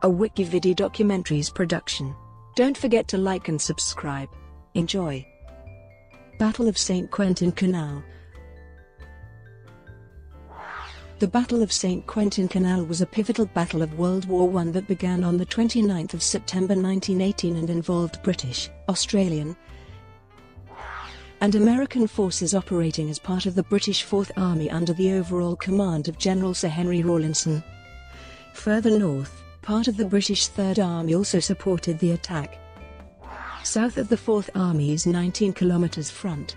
a WikiVidi documentaries production. Don't forget to like and subscribe. Enjoy. Battle of St Quentin Canal. The Battle of St Quentin Canal was a pivotal battle of World War I that began on the 29th of September 1918 and involved British, Australian, and American forces operating as part of the British Fourth Army under the overall command of General Sir Henry Rawlinson. Further north, part of the British Third Army also supported the attack. South of the Fourth Army's 19 km front,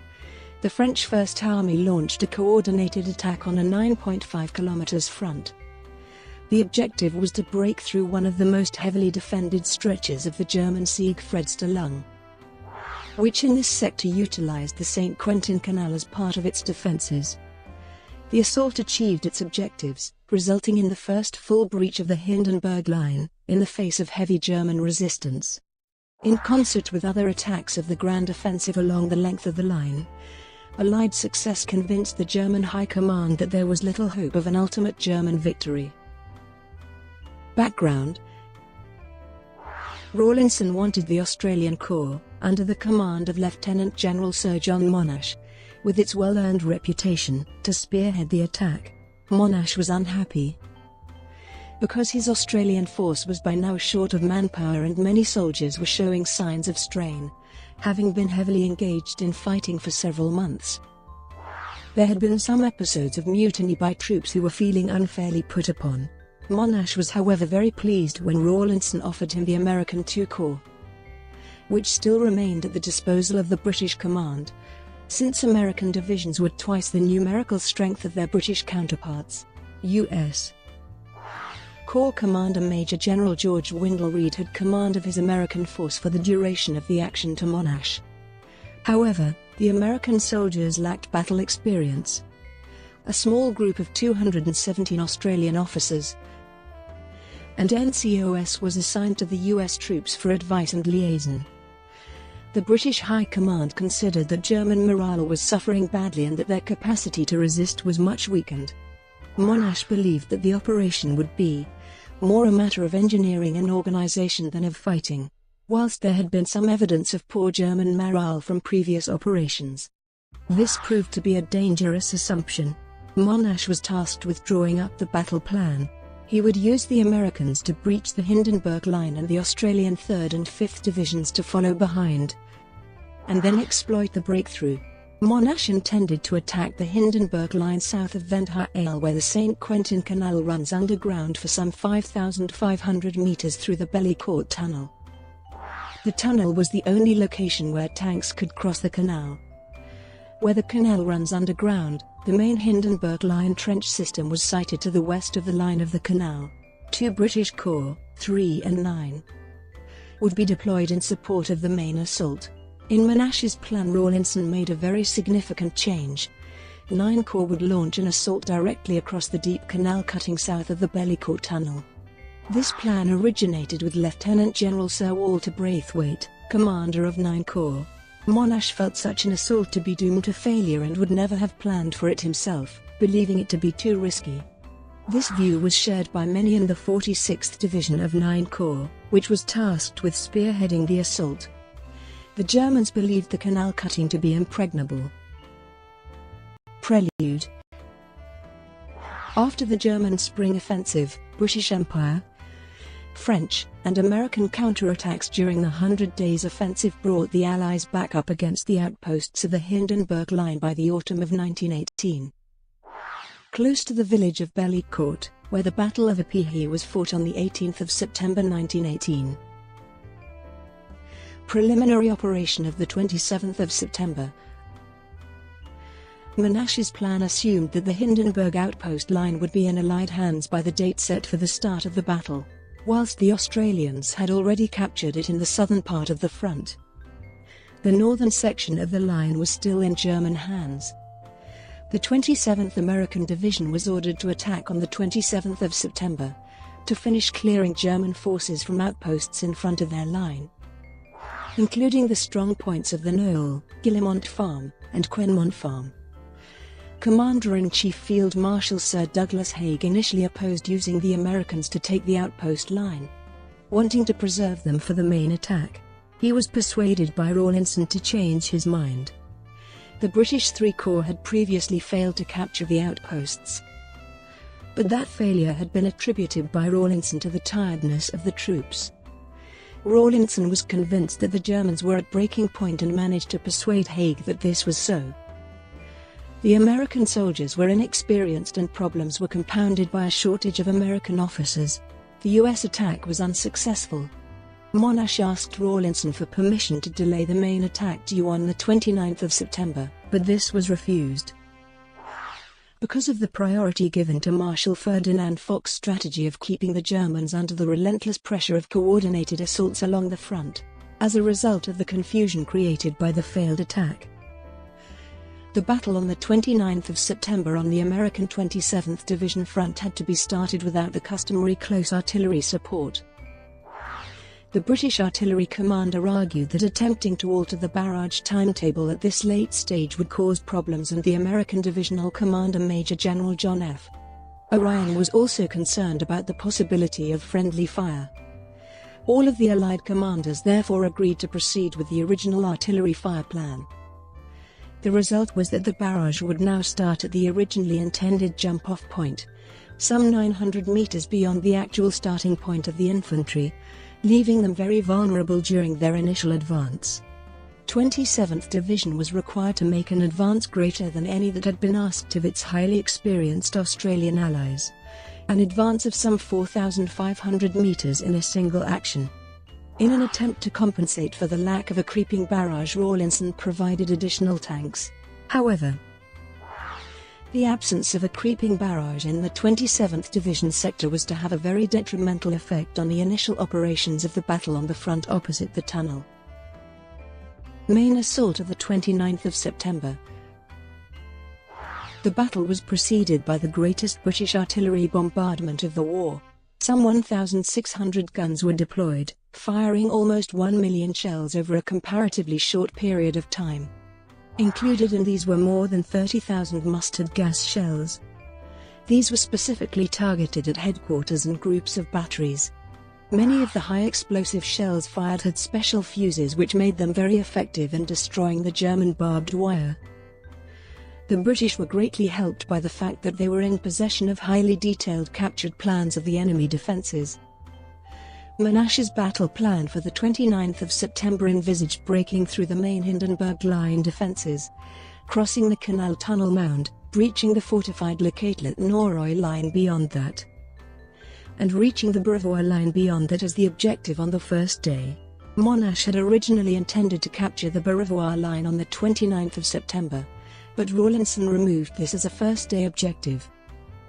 the French First Army launched a coordinated attack on a 9.5 km front. The objective was to break through one of the most heavily defended stretches of the German Siegfriedstellung, which in this sector utilized the St Quentin Canal as part of its defenses. The assault achieved its objectives, resulting in the first full breach of the Hindenburg Line, in the face of heavy German resistance. In concert with other attacks of the Grand Offensive along the length of the line, Allied success convinced the German High Command that there was little hope of an ultimate German victory. Background: Rawlinson wanted the Australian Corps, under the command of Lieutenant General Sir John Monash, with its well-earned reputation, to spearhead the attack. Monash was unhappy because his Australian force was by now short of manpower and many soldiers were showing signs of strain, having been heavily engaged in fighting for several months. There had been some episodes of mutiny by troops who were feeling unfairly put upon. Monash was however very pleased when Rawlinson offered him the American II Corps, which still remained at the disposal of the British command, since American divisions were twice the numerical strength of their British counterparts. U.S. Corps Commander Major General George Wendell Reed had command of his American force for the duration of the action to Monash. However, the American soldiers lacked battle experience. A small group of 217 Australian officers and NCOS was assigned to the U.S. troops for advice and liaison. The British High Command considered that German morale was suffering badly and that their capacity to resist was much weakened. Monash believed that the operation would be more a matter of engineering and organization than of fighting, whilst there had been some evidence of poor German morale from previous operations. This proved to be a dangerous assumption. Monash was tasked with drawing up the battle plan. He would use the Americans to breach the Hindenburg Line and the Australian 3rd and 5th Divisions to follow behind, and then exploit the breakthrough. Monash intended to attack the Hindenburg Line south of Venthaale, where the St Quentin Canal runs underground for some 5,500 meters through the Bellicourt Tunnel. The tunnel was the only location where tanks could cross the canal. Where the canal runs underground, the main Hindenburg Line trench system was sited to the west of the line of the canal. 2 British Corps, 3 and 9, would be deployed in support of the main assault. In Monash's plan, Rawlinson made a very significant change. 9 Corps would launch an assault directly across the deep canal cutting south of the Bellicourt Tunnel. This plan originated with Lieutenant General Sir Walter Braithwaite, commander of 9 Corps. Monash felt such an assault to be doomed to failure and would never have planned for it himself, believing it to be too risky. This view was shared by many in the 46th Division of 9 Corps, which was tasked with spearheading the assault. The Germans believed the canal cutting to be impregnable. Prelude. After the German Spring Offensive, British Empire, French, and American counterattacks during the 100 Days Offensive brought the Allies back up against the outposts of the Hindenburg Line by the autumn of 1918. Close to the village of Bellicourt, where the Battle of Ypres was fought on the 18th of September 1918. Preliminary operation of the 27th of September. Monash's plan assumed that the Hindenburg outpost line would be in Allied hands by the date set for the start of the battle, whilst the Australians had already captured it in the southern part of the front. The northern section of the line was still in German hands. The 27th American Division was ordered to attack on the 27th of September, to finish clearing German forces from outposts in front of their line, including the strong points of the Knoll, Guillemont Farm, and Quenmont Farm. Commander-in-Chief Field Marshal Sir Douglas Haig initially opposed using the Americans to take the outpost line. wanting to preserve them for the main attack. He was persuaded by Rawlinson to change his mind. The British Three Corps had previously failed to capture the outposts, but that failure had been attributed by Rawlinson to the tiredness of the troops. Rawlinson was convinced that the Germans were at breaking point and managed to persuade Haig that this was so. The American soldiers were inexperienced and problems were compounded by a shortage of American officers. The U.S. attack was unsuccessful. Monash asked Rawlinson for permission to delay the main attack due on the 29th of September, but this was refused. Because of the priority given to Marshal Ferdinand Foch's strategy of keeping the Germans under the relentless pressure of coordinated assaults along the front, as a result of the confusion created by the failed attack. The battle on the 29th of September on the American 27th Division front had to be started without the customary close artillery support. The British artillery commander argued that attempting to alter the barrage timetable at this late stage would cause problems, and the American divisional commander Major General John F. Orion was also concerned about the possibility of friendly fire. All of the Allied commanders therefore agreed to proceed with the original artillery fire plan. The result was that the barrage would now start at the originally intended jump-off point, some 900 meters beyond the actual starting point of the infantry, leaving them very vulnerable during their initial advance. 27th Division was required to make an advance greater than any that had been asked of its highly experienced Australian allies, an advance of some 4,500 meters in a single action. In an attempt to compensate for the lack of a creeping barrage, Rawlinson provided additional tanks. However, the absence of a creeping barrage in the 27th Division sector was to have a very detrimental effect on the initial operations of the battle on the front opposite the tunnel. Main assault of the 29th of September. The battle was preceded by the greatest British artillery bombardment of the war. Some 1,600 guns were deployed, firing almost 1 million shells over a comparatively short period of time. Included in these were more than 30,000 mustard gas shells. These were specifically targeted at headquarters and groups of batteries. Many of the high explosive shells fired had special fuses which made them very effective in destroying the German barbed wire. The British were greatly helped by the fact that they were in possession of highly detailed captured plans of the enemy defences. Monash's battle plan for the 29th of September envisaged breaking through the main Hindenburg Line defences, crossing the Canal Tunnel Mound, breaching the fortified Lacatelet-Norroy line beyond that, and reaching the Brevois line beyond that as the objective on the first day. Monash had originally intended to capture the Brevois line on the 29th of September, but Rawlinson removed this as a first-day objective,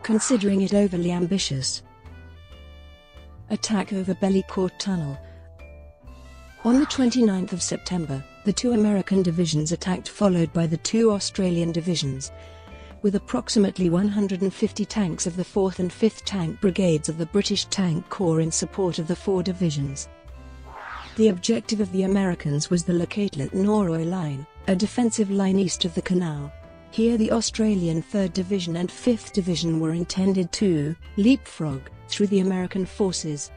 considering it overly ambitious. Attack over Bellicourt Tunnel. On the 29th of September, the two American divisions attacked, followed by the two Australian divisions, with approximately 150 tanks of the 4th and 5th Tank Brigades of the British Tank Corps in support of the four divisions. The objective of the Americans was the Lacatelet-Norroy line, a defensive line east of the canal. Here the Australian 3rd Division and 5th Division were intended to leapfrog through the American forces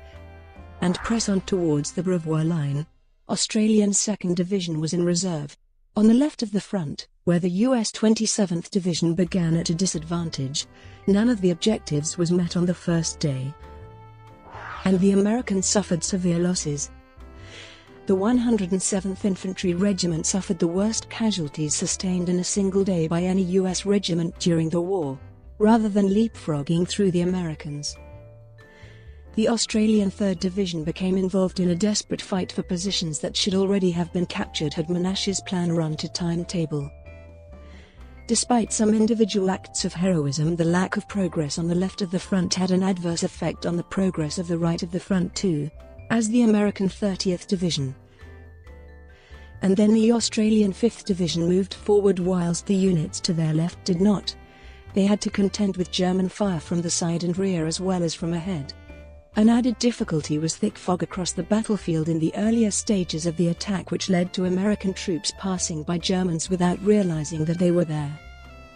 and press on towards the Brevois line. Australian 2nd Division was in reserve. On the left of the front, where the US 27th Division began at a disadvantage, none of the objectives was met on the first day, and the Americans suffered severe losses. The 107th Infantry Regiment suffered the worst casualties sustained in a single day by any US regiment during the war, rather than leapfrogging through the Americans. The Australian 3rd Division became involved in a desperate fight for positions that should already have been captured had Monash's plan run to timetable. Despite some individual acts of heroism, the lack of progress on the left of the front had an adverse effect on the progress of the right of the front too, as the American 30th Division and then the Australian 5th Division moved forward whilst the units to their left did not. They had to contend with German fire from the side and rear as well as from ahead. An added difficulty was thick fog across the battlefield in the earlier stages of the attack, which led to American troops passing by Germans without realizing that they were there,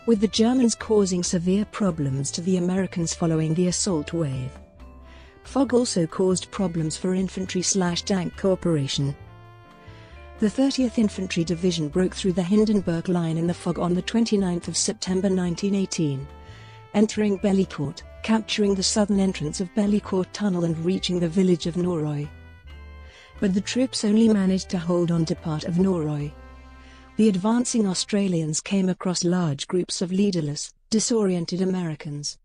with the Germans causing severe problems to the Americans following the assault wave. Fog also caused problems for infantry/tank cooperation. The 30th Infantry Division broke through the Hindenburg Line in the fog on the 29th of September 1918, entering Bellicourt, capturing the southern entrance of Bellicourt Tunnel and reaching the village of Norroy. But the troops only managed to hold on to part of Norroy. The advancing Australians came across large groups of leaderless, disoriented Americans.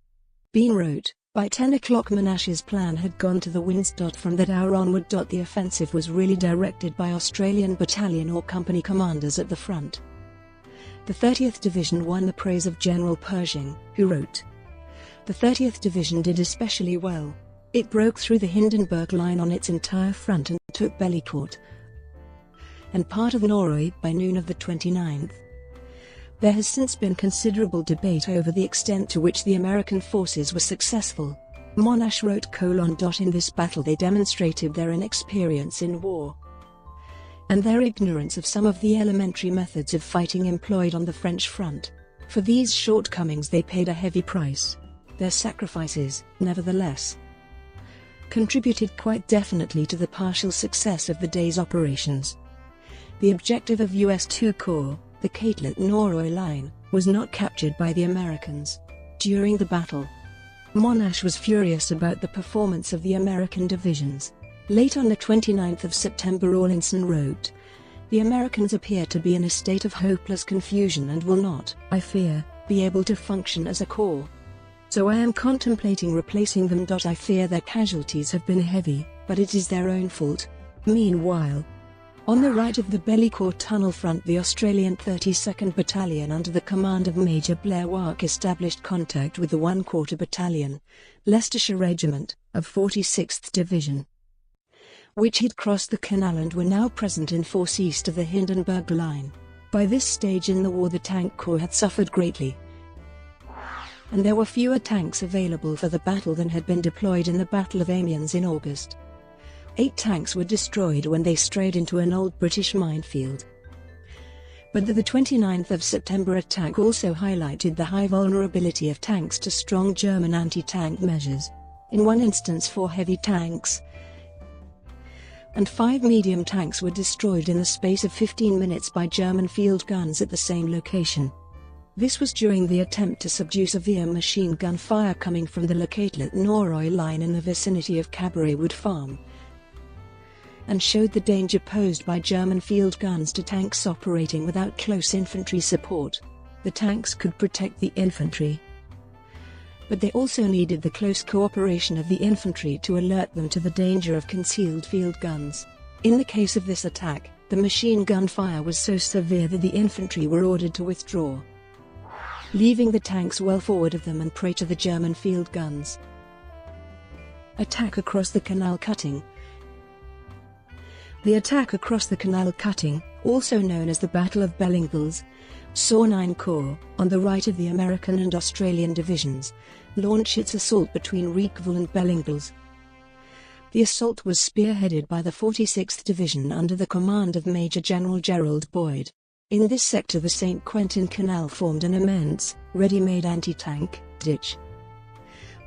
Bean wrote, "By 10 o'clock Monash's plan had gone to the winds. From that hour onward, the offensive was really directed by Australian battalion or company commanders at the front." The 30th Division won the praise of General Pershing, who wrote, "The 30th Division did especially well. It broke through the Hindenburg Line on its entire front and took Bellicourt and part of Norroy by noon of the 29th. There has since been considerable debate over the extent to which the American forces were successful." Monash wrote, "In this battle they demonstrated their inexperience in war and their ignorance of some of the elementary methods of fighting employed on the French front. For these shortcomings they paid a heavy price. Their sacrifices, nevertheless, contributed quite definitely to the partial success of the day's operations. The objective of U.S. II Corps, the Catlett-Norroy line, was not captured by the Americans. During the battle, Monash was furious about the performance of the American divisions. Late on the 29th of September, Rawlinson wrote, "The Americans appear to be in a state of hopeless confusion and will not, I fear, be able to function as a corps. So I am contemplating replacing them. I fear their casualties have been heavy, but it is their own fault." Meanwhile, on the right of the Bellicourt Tunnel front, the Australian 32nd Battalion under the command of Major Blair Wark established contact with the 1/4 Battalion, Leicestershire Regiment, of 46th Division, which had crossed the canal and were now present in force east of the Hindenburg Line. By this stage in the war the Tank Corps had suffered greatly, and there were fewer tanks available for the battle than had been deployed in the Battle of Amiens in August. 8 tanks were destroyed when they strayed into an old British minefield. But the 29th of September attack also highlighted the high vulnerability of tanks to strong German anti-tank measures. In one instance 4 heavy tanks and 5 medium tanks were destroyed in the space of 15 minutes by German field guns at the same location. This was during the attempt to subdue severe machine gun fire coming from the Catlett-Norroy line in the vicinity of Cabaret Wood Farm, and showed the danger posed by German field guns to tanks operating without close infantry support. The tanks could protect the infantry, but they also needed the close cooperation of the infantry to alert them to the danger of concealed field guns. In the case of this attack, the machine gun fire was so severe that the infantry were ordered to withdraw, leaving the tanks well forward of them and prey to the German field guns. Attack across the canal cutting. The attack across the canal cutting, also known as the Battle of Bellingles, saw 9 Corps, on the right of the American and Australian divisions, launch its assault between Requeville and Bellingles. The assault was spearheaded by the 46th Division under the command of Major General Gerald Boyd. In this sector the St Quentin Canal formed an immense, ready-made anti-tank ditch,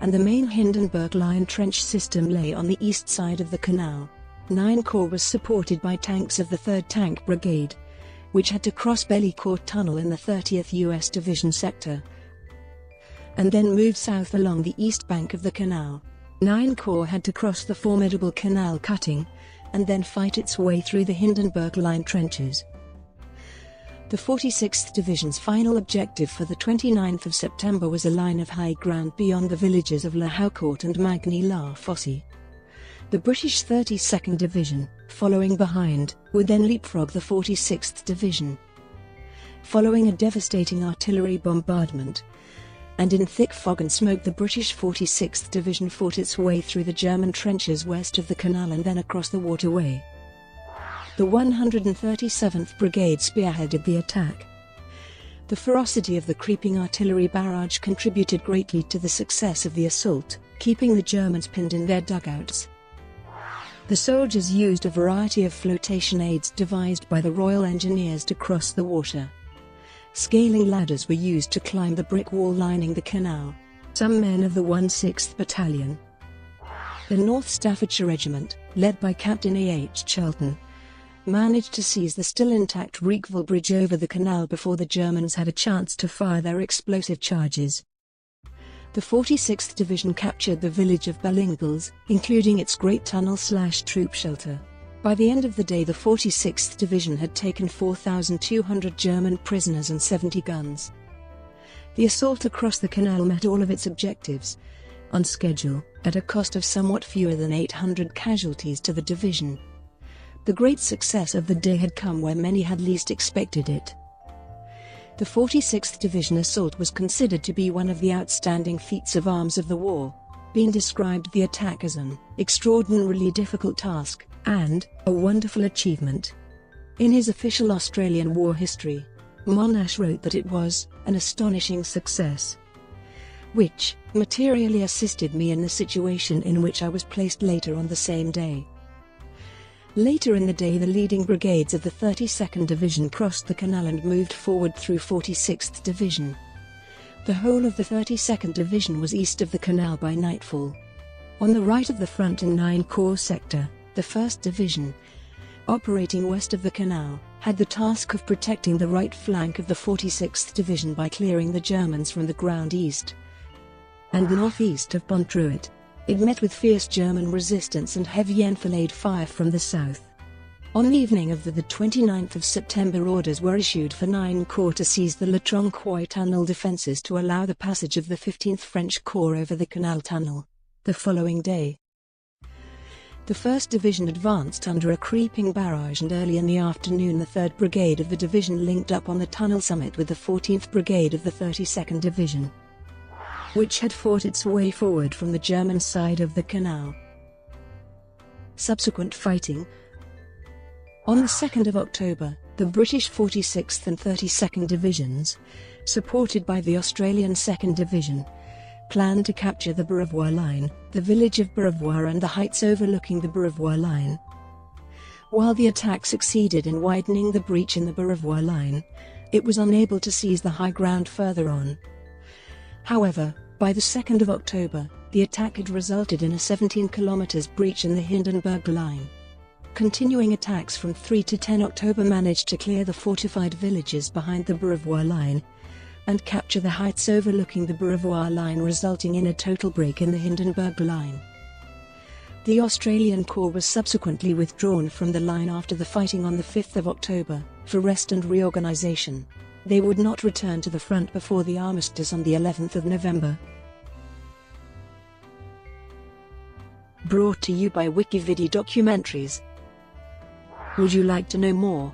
and the main Hindenburg Line trench system lay on the east side of the canal. 9 Corps was supported by tanks of the 3rd Tank Brigade, which had to cross Bellicourt Tunnel in the 30th U.S. Division sector, and then move south along the east bank of the canal. 9 Corps had to cross the formidable canal cutting, and then fight its way through the Hindenburg Line trenches. The 46th Division's final objective for the 29th of September was a line of high ground beyond the villages of La Haucourt and Magny-la-Fosse. The British 32nd Division, following behind, would then leapfrog the 46th Division. Following a devastating artillery bombardment, and in thick fog and smoke, the British 46th Division fought its way through the German trenches west of the canal and then across the waterway. The 137th Brigade spearheaded the attack. The ferocity of the creeping artillery barrage contributed greatly to the success of the assault, keeping the Germans pinned in their dugouts. The soldiers used a variety of flotation aids devised by the Royal Engineers to cross the water. Scaling ladders were used to climb the brick wall lining the canal. Some men of the 1/6th Battalion The North Staffordshire Regiment, led by Captain A.H. Charlton, managed to seize the still intact Reekville Bridge over the canal before the Germans had a chance to fire their explosive charges. The 46th Division captured the village of Bellicourt, including its great tunnel/troop shelter. By the end of the day, the 46th Division had taken 4,200 German prisoners and 70 guns. The assault across the canal met all of its objectives, on schedule, at a cost of somewhat fewer than 800 casualties to the division. The great success of the day had come where many had least expected it. The 46th Division assault was considered to be one of the outstanding feats of arms of the war, being described the attack as an extraordinarily difficult task and a wonderful achievement. In his official Australian war history, Monash wrote that it was an astonishing success, which materially assisted me in the situation in which I was placed later on the same day. Later in the day, the leading brigades of the 32nd Division crossed the canal and moved forward through 46th Division. The whole of the 32nd Division was east of the canal by nightfall. On the right of the front in 9 Corps sector, the 1st Division, operating west of the canal, had the task of protecting the right flank of the 46th Division by clearing the Germans from the ground east and northeast of Pontruet. It met with fierce German resistance and heavy enfilade fire from the south. On the evening of the 29th of September, orders were issued for 9 Corps to seize the Le Tronquoy Tunnel defences to allow the passage of the 15th French Corps over the Canal Tunnel. The following day, the 1st Division advanced under a creeping barrage, and early in the afternoon the 3rd Brigade of the division linked up on the tunnel summit with the 14th Brigade of the 32nd Division, which had fought its way forward from the German side of the canal. Subsequent fighting. On the 2nd of October, the British 46th and 32nd Divisions, supported by the Australian 2nd Division, planned to capture the Beaurevoir Line, the village of Beaurevoir and the heights overlooking the Beaurevoir Line. While the attack succeeded in widening the breach in the Beaurevoir Line, it was unable to seize the high ground further on. However, by the 2nd of October, the attack had resulted in a 17 km breach in the Hindenburg Line. Continuing attacks from 3 to 10 October managed to clear the fortified villages behind the Beaurevoir Line and capture the heights overlooking the Beaurevoir Line, resulting in a total break in the Hindenburg Line. The Australian Corps was subsequently withdrawn from the line after the fighting on the 5th of October, for rest and reorganisation. They would not return to the front before the armistice on the 11th of November. Brought to you by WikiVidi Documentaries. Would you like to know more?